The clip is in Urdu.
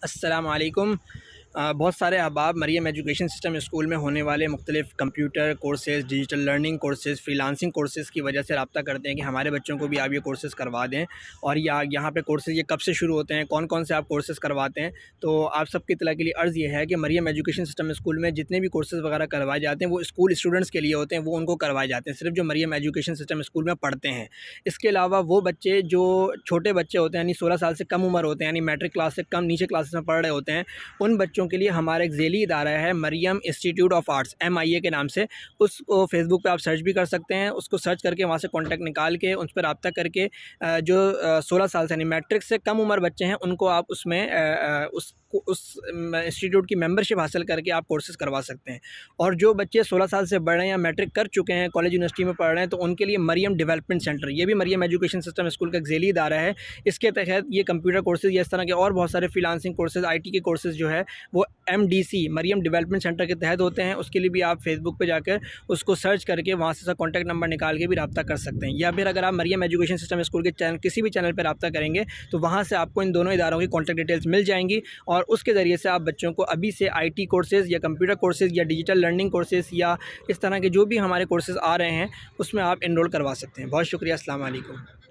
السلام علیکم۔ بہت سارے احباب مریم ایجوکیشن سسٹم اسکول میں ہونے والے مختلف computer courses, digital learning courses, free lancing courses کی وجہ سے رابطہ کرتے ہیں کہ ہمارے بچوں کو بھی آپ یہ کورسز کروا دیں، اور یہاں پہ کورسز یہ کب سے شروع ہوتے ہیں، کون کون سے آپ کورسز کرواتے ہیں۔ تو آپ سب کی اطلاع کے لیے عرض یہ ہے کہ مریم ایجوکیشن سسٹم اسکول میں جتنے بھی کورسز وغیرہ کروائے جاتے ہیں وہ اسکول اسٹوڈنٹس کے لیے ہوتے ہیں، وہ ان کو کروائے جاتے ہیں صرف جو مریم ایجوکیشن سسٹم اسکول میں پڑھتے ہیں۔ اس کے علاوہ وہ بچے جو چھوٹے بچے ہوتے ہیں، یعنی 16 سال سے کم عمر ہوتے ہیں، یعنی میٹرک کلاس سے کم نیچے کلاسز میں پڑھ رہے ہوتے ہیں، ان بچوں کے لیے ہمارا ایک ذیلی ادارہ ہے مریم انسٹیٹیوٹ آف آرٹس MIA کے نام سے۔ اس کو فیس بک پہ آپ سرچ بھی کر سکتے ہیں، اس کو سرچ کر کے وہاں سے کانٹیکٹ نکال کے ان پہ رابطہ کر کے جو 16 سال سے یعنی میٹرک سے کم عمر بچے ہیں ان کو آپ اس میں اس انسٹیٹیوٹ کی ممبرشپ حاصل کر کے آپ کورسز کروا سکتے ہیں۔ اور جو بچے 16 سال سے بڑھ رہے ہیں یا میٹرک کر چکے ہیں، کالج یونیورسٹی میں پڑھ رہے ہیں، تو ان کے لیے مریم ڈیولپمنٹ سینٹر، یہ بھی مریم ایجوکیشن سسٹم اسکول کا ایک ذیلی ادارہ ہے۔ اس کے تحت یہ کمپیوٹر کورسز یا اس طرح کے اور بہت سارے فری لانسنگ کورسز، IT کے کورسز جو ہے وہ MDC مریم ڈیولپمنٹ سینٹر کے تحت ہوتے ہیں۔ اس کے لیے بھی آپ فیس بک پہ جا کر اس کو سرچ کر کے وہاں سے کانٹیکٹ نمبر نکال کے بھی رابطہ کر سکتے ہیں، یا پھر اگر آپ مریم ایجوکیشن سسٹم اسکول کے چینل کسی بھی چینل پہ رابطہ کریں گے تو وہاں سے آپ کو ان دونوں اداروں کی کانٹیکٹ ڈیٹیلز مل جائیں گی، اور اس کے ذریعے سے آپ بچوں کو ابھی سے IT کورسز یا کمپیوٹر کورسز یا ڈیجیٹل لرننگ کورسز یا اس طرح کے جو بھی ہمارے کورسز آ رہے ہیں اس میں آپ انرول کروا سکتے ہیں۔ بہت شکریہ، السلام علیکم۔